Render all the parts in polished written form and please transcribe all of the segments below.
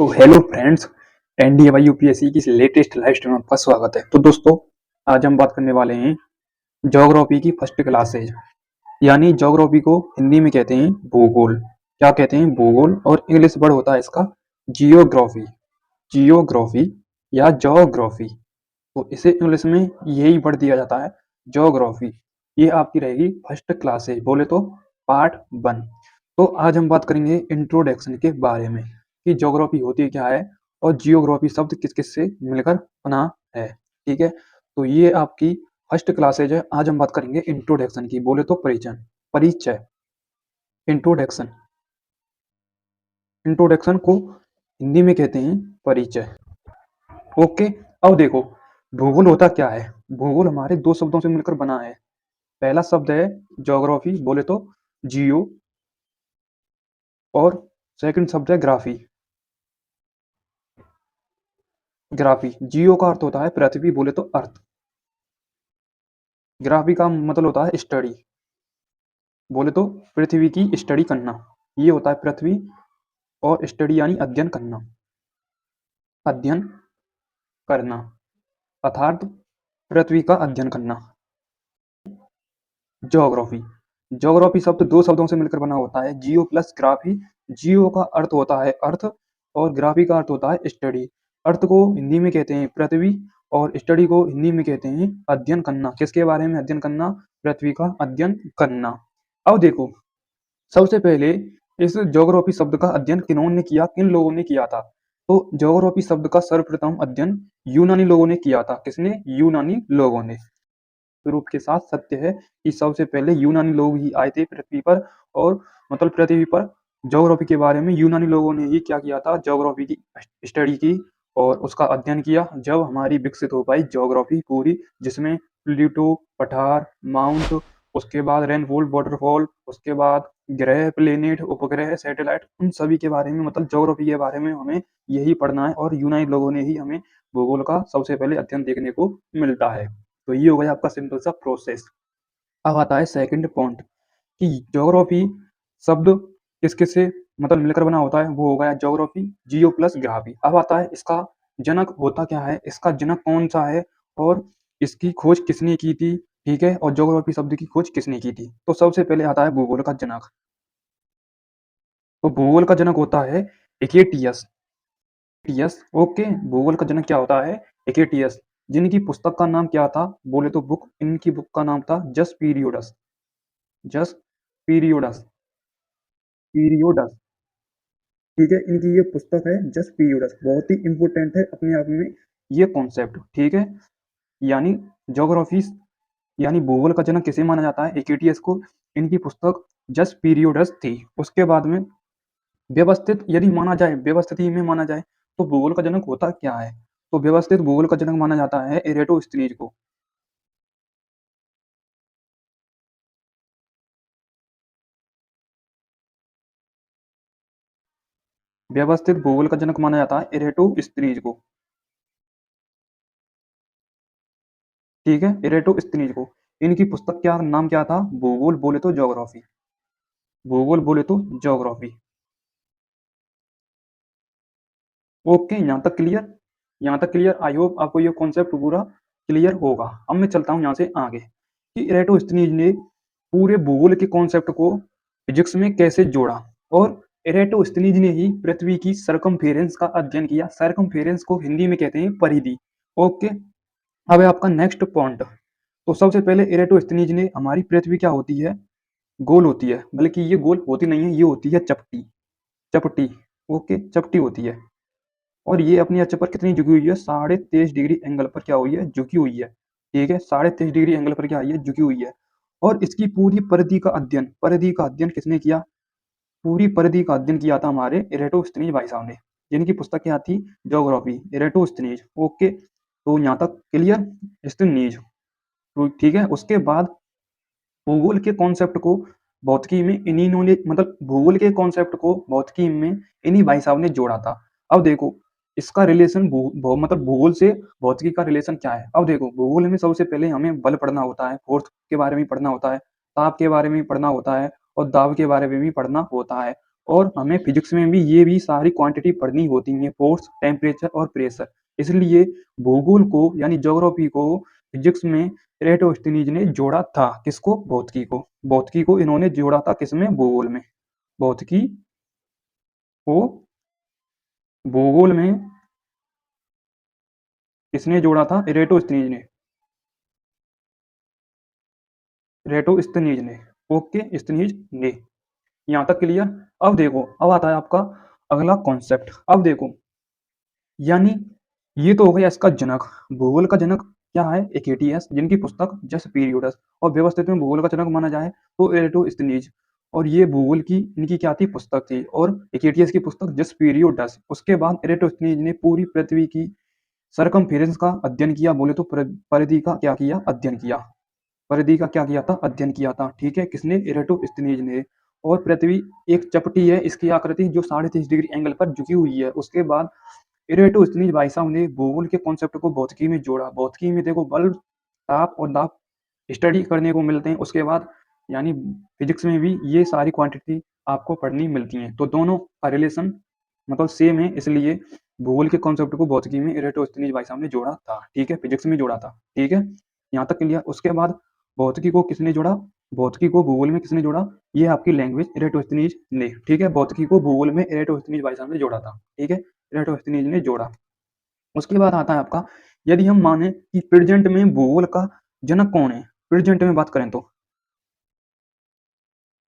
तो hello friends, NDA UPSC की latest live stream में आपका स्वागत है। तो दोस्तों, आज हम बात करने वाले हैं ज्योग्राफी की फर्स्ट क्लासेज। यानी ज्योग्राफी को हिंदी में कहते हैं भूगोल। क्या कहते हैं? भूगोल। और इंग्लिश वर्ड होता है इसका जियोग्राफी। जियोग्राफी या ज्योग्राफी, तो इसे इंग्लिश में यही वर्ड दिया जाता है, ज्योग्राफी। ये आपकी रहेगी फर्स्ट क्लासेज, बोले तो पार्ट 1। तो आज हम बात करेंगे इंट्रोडक्शन के बारे में कि ज्योग्राफी होती क्या है और जियोग्राफी शब्द किस किस से मिलकर बना है। ठीक है, तो ये आपकी फर्स्ट क्लासेज है। आज हम बात करेंगे इंट्रोडक्शन की, बोले तो परिचय। परिचय, इंट्रोडक्शन। इंट्रोडक्शन को हिंदी में कहते हैं परिचय। ओके। अब देखो, भूगोल होता क्या है। भूगोल हमारे दो शब्दों से मिलकर बना है। पहला शब्द है ज्योग्राफी, बोले तो जियो, और सेकंड शब्द है ग्राफी। ग्राफी, जियो का अर्थ होता है पृथ्वी, बोले तो अर्थ। ग्राफी का मतलब होता है स्टडी, बोले तो पृथ्वी की स्टडी करना। ये होता है पृथ्वी, और स्टडी यानी अध्ययन करना। अध्ययन करना अर्थात पृथ्वी का अध्ययन करना। ज्योग्राफी, ज्योग्राफी शब्द दो शब्दों से मिलकर बना होता है, जियो प्लस ग्राफी। जियो का अर्थ होता है अर्थ, और ग्राफी का अर्थ होता है स्टडी। अर्थ को हिंदी में कहते हैं पृथ्वी, और स्टडी को हिंदी में कहते हैं अध्ययन करना। किसके बारे में अध्ययन करना? पृथ्वी का अध्ययन करना। अब देखो, सबसे पहले इस ज्योग्राफी शब्द का अध्ययन किन्होंने किया, किन लोगों ने किया था? तो ज्योग्राफी शब्द का सर्वप्रथम अध्ययन यूनानी लोगों ने किया था। किसने? यूनानी लोगों ने। रूप के साथ सत्य है कि सबसे पहले यूनानी लोग ही आए थे पृथ्वी पर, और मतलब पृथ्वी पर ज्योग्राफी के बारे में यूनानी लोगों ने ही क्या किया था? ज्योग्राफी की स्टडी की और उसका अध्ययन किया। जब हमारी विकसित हो पाई ज्योग्राफी पूरी, जिसमें प्लूटो, पठार, माउंट, उसके बाद रेनफॉल, वाटरफॉल, उसके बाद ग्रह, प्लेनेट, उपग्रह, सैटेलाइट, उन सभी के बारे में, मतलब ज्योग्राफी के बारे में हमें यही पढ़ना है। और यूनानी लोगों ने ही हमें भूगोल का सबसे पहले अध्ययन देखने को मिलता है। तो ये हो गया आपका सिंपल सा प्रोसेस। अब आता है सेकंड पॉइंट कि ज्योग्राफी शब्द किस किस से मतलब मिलकर बना होता है। वो हो गया ज्योग्राफी, जियो प्लस ग्राफी। अब आता है इसका जनक होता क्या है, इसका जनक कौन सा है, और इसकी खोज किसने की थी। ठीक है, और ज्योग्राफी शब्द की खोज किसने की थी। तो सबसे पहले आता है भूगोल का जनक। तो भूगोल का जनक होता है एक्केटियस। ओके, भूगोल का जनक क्या होता है? एक्केटियस। जिनकी पुस्तक का नाम क्या था? बोले तो बुक, इनकी बुक का नाम था जस पीरियोडस। जस पीरियोडस। पीरियोडस। ठीक है, इनकी ये पुस्तक है जस पीरियोडस। बहुत ही इंपॉर्टेंट है अपने आप में ये कॉन्सेप्ट। ठीक है, यानी ज्योग्राफी यानी भूगोल का जनक किसे माना जाता है? एक्केटियस को। इनकी पुस्तक जस पीरियोडस थी। उसके बाद में व्यवस्थित यदि माना जाए, व्यवस्थित ही में माना जाए, तो भूगोल का जनक होता क्या है? तो व्यवस्थित भूगोल का जनक माना जाता है एरेटोस्थनीज को। व्यवस्थित भूगोल का जनक माना जाता है एरेटोस्थनीज को। ठीक है, एरेटोस्थनीज को। इनकी पुस्तक क्या नाम क्या था? भूगोल, बोले तो ज्योग्राफी। भूगोल, बोले तो ज्योग्राफी। ओके, यहाँ तक क्लियर? यहाँ तक क्लियर? आई होप आपको ये कॉन्सेप्ट पूरा क्लियर होगा। अब मैं चलता हूँ यहाँ से आगे कि एरेटोस्थनीज ने पूरे भूगोल के कॉन्सेप्ट को फिजिक्स में कैसे जोड़ा। और एरेटोस्थनीज ने ही पृथ्वी की सरकमफेरेंस का अध्ययन किया। सरकमफेरेंस को हिंदी में कहते हैं परिधि। ओके, अब है आपका नेक्स्ट पॉइंट। तो सबसे पहले एरेटोस्थनीज ने, हमारी पृथ्वी क्या होती है? गोल होती है, बल्कि ये गोल होती नहीं है, ये होती है चपटी। चपटी। ओके, चपटी होती है। और ये अपनी अक्ष पर कितनी झुकी हुई है? 23.5 डिग्री एंगल पर क्या हुई है? झुकी हुई है। ठीक है, 23.5 डिग्री एंगल पर क्या हुई है? झुकी हुई है। और इसकी पूरी परिधि का अध्ययन, परिधि का अध्ययन किसने किया? पूरी परिधि का अध्ययन किया था हमारे एरेटोस्थनीज भाई साहब ने, जिनकी पुस्तक क्या थी? ज्योग्राफी, एरेटोस्थनीज। ओके, तो यहाँ तक क्लियर? स्थनीज। तो ठीक है, उसके बाद भूगोल के कॉन्सेप्ट को भौतिकी में इन्हीं ने, मतलब भूगोल के कॉन्सेप्ट को भौतिकी में इन्हीं भाई साहब ने जोड़ा था। अब देखो, इसका रिलेशन मतलब भूगोल से भौतिकी का रिलेशन क्या है। अब देखो, भूगोल में सबसे पहले हमें बल पढ़ना होता है, फोर्स के बारे में पढ़ना होता है, ताप के बारे में पढ़ना होता है, और दाब के बारे में भी पढ़ना होता है। और हमें फिजिक्स में भी ये भी सारी क्वांटिटी पढ़नी होती है, फोर्स, टेम्परेचर और प्रेशर। इसलिए भूगोल को यानी ज्योग्राफी को फिजिक्स में एराटोस्थेनीज ने जोड़ा था। किसको? भौतिकी को। भौतिकी को इन्होंने जोड़ा था किसमें? भूगोल में। भौतिकी को भूगोल में किसने जोड़ा था? एराटोस्थेनीज ने। एराटोस्थेनीज ने। ओके, स्थनीज ने। यहाँ तक क्लियर? अब देखो, अब आता है आपका अगला कॉन्सेप्ट। अब देखो, यानी ये तो हो गया इसका जनक। भूगोल का जनक क्या है? एकेटीएस, जिनकी पुस्तक जस्ट पीरियड्स। और व्यवस्थित में भूगोल का जनक माना जाए तो एराटोस्थेनीज। और ये भूगोल की इनकी क्या थी? पुस्तक थी। और एकेटीएस की पुस्तक जस्ट पीरियड्स। उसके बाद एराटोस्थेनीज ने पूरी पृथ्वी की सरकमफेरेंस का अध्ययन किया। बोले तो परिधि का क्या किया? अध्ययन किया। परिधि का क्या किया था? अध्ययन किया था। ठीक है, किसने? एराटोस्थेनीज ने। और पृथ्वी एक चपटी है, इसकी आकृति जो 33 डिग्री एंगल पर झुकी हुई है। उसके बाद एराटोस्थेनीज भाई साहब ने भूगोल के कॉन्सेप्ट को भौतिकी में जोड़ा। भौतिकी में देखो, बल, ताप और दाब स्टडी करने को मिलते हैं। उसके बाद यानी फिजिक्स में भी ये सारी क्वांटिटी आपको पढ़नी मिलती हैं। तो दोनों का रिलेशन मतलब सेम है, इसलिए भूगोल के कॉन्सेप्ट को भौतिकी में एराटोस्थेनीज भाई साहब ने जोड़ा था। ठीक है, फिजिक्स में जोड़ा था। ठीक है, यहाँ तक क्लियर? उसके बाद भौतिकी को किसने जोड़ा? भौतिकी को भूगोल में किसने जोड़ा? ये आपकी लैंग्वेज एराटोस्थेनीज ने। ठीक है, भौतिकी को भूगोल में एराटोस्थेनीज भाई साहब ने जोड़ा था। ठीक है, एराटोस्थेनीज ने जोड़ा। उसके बाद आता है आपका, यदि हम माने कि प्रेजेंट में भूगोल का जनक कौन है? प्रेजेंट में बात करें तो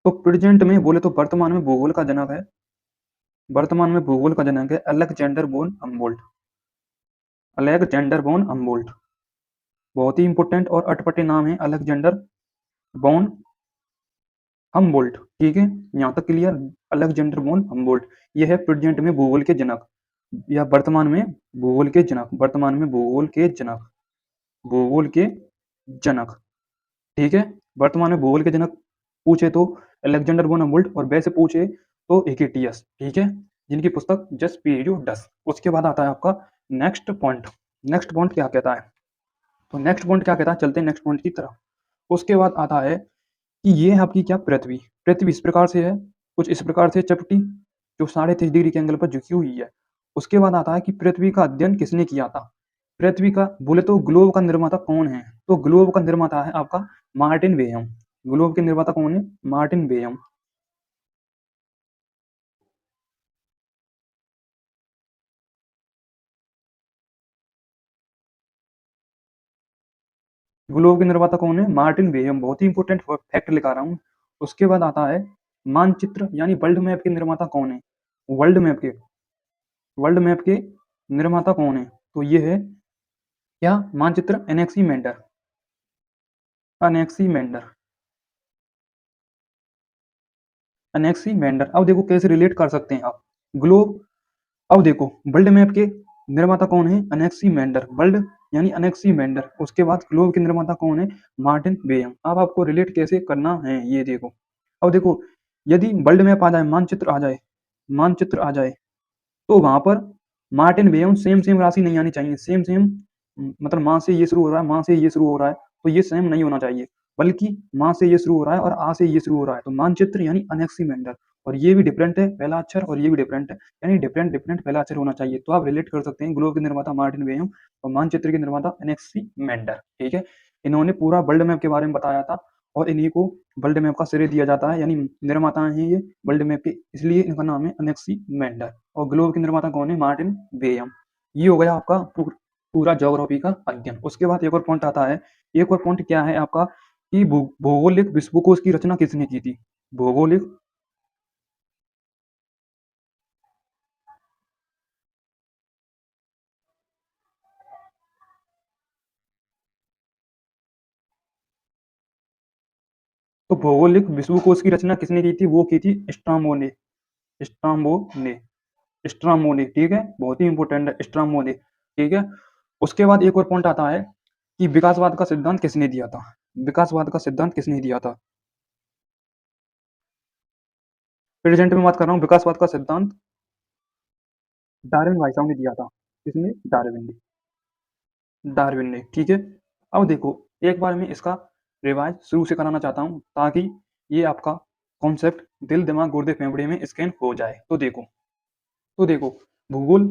प्रेजेंट में बोले तो वर्तमान में भूगोल का जनक है। वर्तमान में भूगोल का जनक है Alexander bone Humboldt. Alexander bone Humboldt बहुत ही इंपॉर्टेंट और अटपटे नाम है, अलेक्जेंडर बोन हम्बोल्ट। ठीक है, यहाँ तक क्लियर? अलेक्जेंडर बोन हम्बोल्ट ये है प्रेजेंट में भूगोल के जनक, या वर्तमान में भूगोल के जनक। वर्तमान में भूगोल के जनक, भूगोल के जनक। ठीक है, वर्तमान में भूगोल के जनक पूछे तो अलेक्जेंडर बोन हम्बोल्ट, और वैसे पूछे तो एकेटीएस। ठीक है, जिनकी पुस्तक जस्ट पीरियड्स। उसके बाद आता है आपका नेक्स्ट पॉइंट। नेक्स्ट पॉइंट क्या कहता है? तो नेक्स्ट पॉइंट क्या कहता है? चलते हैं नेक्स्ट पॉइंट की तरफ। उसके बाद आता है कि ये है आपकी क्या? पृथ्वी। पृथ्वी इस प्रकार से है, कुछ इस प्रकार से चपटी, जो 33 डिग्री के एंगल पर झुकी हुई है। उसके बाद आता है कि पृथ्वी का अध्ययन किसने किया था? पृथ्वी का बोले तो ग्लोब का निर्माता कौन है? तो ग्लोब का निर्माता है आपका मार्टिन बेयम। ग्लोब के निर्माता कौन है? मार्टिन बेयम। ग्लोब के निर्माता कौन है? मार्टिन बेयम। बहुत ही इंपॉर्टेंट फैक्ट लिखा रहा हूँ। उसके बाद आता है मानचित्र यानी वर्ल्ड मैप के निर्माता कौन है? वर्ल्ड मैप के, वर्ल्ड मैप के निर्माता कौन है? तो ये है क्या? मानचित्र एनेक्सीमेंडर। अनेक्सीमेंडर। अनेक्सीमेंडर। अब देखो कैसे रिलेट कर सकते हैं आप ग्लोब। अब देखो, वर्ल्ड मैप के निर्माता कौन है? अनेक्सीमेंडर। वर्ल्ड यानी अनेक्सीमेंडर। उसके बाद ग्लोब के निर्माता कौन है? मार्टिन बेयम। अब आपको रिलेट कैसे करना है ये देखो। अब देखो, यदि वर्ल्ड मैप आ जाए, मानचित्र आ जाए, मानचित्र आ जाए, तो वहां पर मार्टिन बेयम सेम सेम राशि नहीं आनी चाहिए। सेम सेम मतलब माँ से ये शुरू हो रहा है, माँ से ये शुरू हो रहा है, तो ये सेम नहीं होना चाहिए। बल्कि माँ से ये शुरू हो रहा है और आ से ये शुरू हो रहा है, तो मानचित्र यानी अनेक्सीमेंडर। और ये भी डिफरेंट है पहला अक्षर, और ये भी डिफरेंट है, यानी डिफरेंट डिफरेंट पहला अक्षर होना चाहिए। तो आप रिलेट कर सकते हैं ग्लोब के निर्माता मार्टिन बेयम और मानचित्र के निर्माता अनेक्सीमेंडर। ठीक है, इन्होंने पूरा वर्ल्ड मैप के बारे में बताया था, और इन्हीं को वर्ल्ड मैप का श्रेय दिया जाता है, यानी निर्माता हैं ये वर्ल्ड मैप के, इसलिए इनका नाम है अनेक्सीमेंडर। और ग्लोब के निर्माता कौन है? मार्टिन बेयम। ये हो गया आपका पूरा ज्योग्राफी का अध्ययन। उसके बाद एक और पॉइंट आता है। एक और पॉइंट क्या है आपका कि भौगोलिक विश्वकोश की रचना किसने की थी? भौगोलिक, तो भौगोलिक विश्वकोश की रचना किसने की थी? वो की थी स्ट्रामो ने। स्ट्रामो ने। स्ट्रामो ने। ठीक है, बहुत ही इंपॉर्टेंट है स्ट्रामो ने। ठीक है, उसके बाद एक और पॉइंट आता है कि विकासवाद का सिद्धांत किसने दिया था? विकासवाद का सिद्धांत किसने दिया था? प्रेजेंट में बात कर रहा हूँ, विकासवाद का सिद्धांत डार्विन भाई साहब ने दिया था। किसने? डार्विन ने। डार्विन ने। ठीक है, अब देखो, एक बार मैं इसका रिवाइज शुरू से कराना चाहता हूँ, ताकि ये आपका कॉन्सेप्ट दिल, दिमाग, गुर्दे, फेफड़े में स्कैन हो जाए। तो देखो भूगोल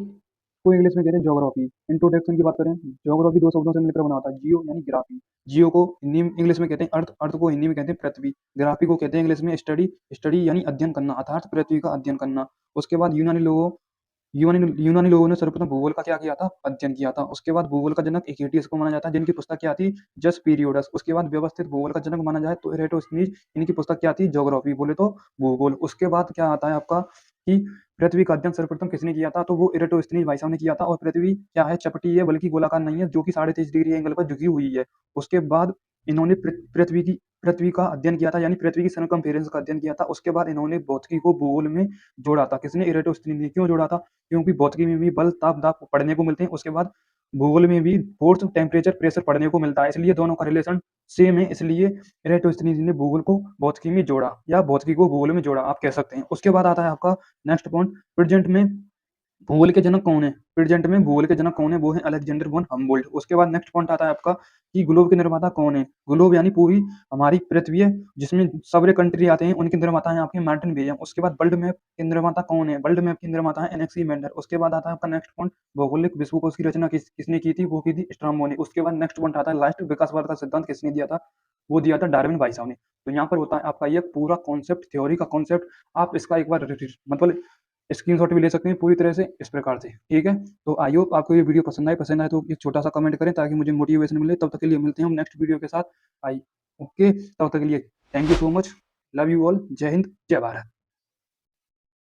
को इंग्लिश में कहते हैं ज्योग्राफी। इंट्रोडक्शन की बात करें, ज्योग्राफी दो शब्दों से मिलकर बना होता है, जियो यानी ग्राफी। जियो को हिंदी में इंग्लिश में कहते हैं अर्थ, अर्थ को हिंदी में कहते हैं पृथ्वी। ग्राफी को कहते हैं इंग्लिश में स्टडी, स्टडी यानी अध्ययन करना, अर्थात पृथ्वी का अध्ययन करना। उसके बाद यूनानी लोगों ने सर्वप्रथम भूगोल का क्या किया था, अध्ययन किया था। उसके बाद भूगोल का जनक हिकैटियस को माना जाता है, जिनकी पुस्तक क्या थी, जस्ट पीरियोडस। उसके बाद व्यवस्थित भूगोल का जनक माना जाए तो इरेटोस्थनीज, इनकी पुस्तक क्या थी, ज्योग्राफी, बोले तो भूगोल। उसके बाद क्या आता है आपका कि पृथ्वी का अध्ययन सर्वप्रथम किसने किया था, तो वो इरेटोस्थनीज भाई साहब ने किया था। और पृथ्वी क्या है, चपटी है, बल्कि गोलाकार नहीं है, जो कि 23.5 डिग्री एंगल पर झुकी हुई है। उसके बाद इन्होंने पृथ्वी का अध्ययन किया था, यानी पृथ्वी की सरकमफेरेंस का अध्ययन किया था। उसके बाद इन्होंने भौतिकी को भूगोल में जोड़ा था। किसने, इरेटोस्थनीज ने। क्यों जोड़ा था, क्योंकि भौतिकी में भी बल, ताप, दाब पढ़ने को मिलते हैं। उसके बाद भूगोल में भी फोर्स, टेम्परेचर, प्रेशर पढ़ने को मिलता है, इसलिए दोनों का रिलेशन सेम है। इसलिए इरेटोस्थनीज ने भूगोल को भौतिकी में जोड़ा, या भौतिकी को भूगोल में जोड़ा, आप कह सकते हैं। उसके बाद आता है आपका नेक्स्ट पॉइंट, प्रेजेंट में भूगोल के जनक कौन है। प्रेजेंट में भूगोल के जनक कौन है, वो है अलेक्जेंडर वन हम्बोल्ट। उसके बाद नेक्स्ट पॉइंट आता है आपका कि ग्लोब के निर्माता कौन है। ग्लोब यानी पूरी हमारी पृथ्वी है, जिसमें सारे कंट्री आते हैं, उनके निर्माता है आपके मार्टिन बेयम। उसके बाद वर्ल्ड मैप के निर्माता कौन है, वर्ल्ड मैप के निर्माता है एनेक्सीमेंडर। उसके बाद आता है आपका नेक्स्ट पॉइंट, भौगोलिक विश्वकोश की रचना किसने की थी, वो की थी स्ट्राबो ने। उसके बाद नेक्स्ट पॉइंट आता है लास्ट, विकासवाद का सिद्धांत किसने दिया था, वो दिया था डार्विन भाई साहब ने। तो यहाँ पर होता है आपका ये पूरा कॉन्सेप्ट, थ्योरी का कॉन्सेप्ट। आप इसका एक बार मतलब स्क्रीनशॉट भी ले सकते हैं पूरी तरह से इस प्रकार से, ठीक है। तो आई होप आपको ये वीडियो पसंद आए तो एक छोटा सा कमेंट करें, ताकि मुझे मोटिवेशन मिले। तब तक के लिए मिलते हैं हम नेक्स्ट वीडियो के साथ। आई ओके, तब तक के लिए thank you so much, love you all, जय हिंद, जय भारत।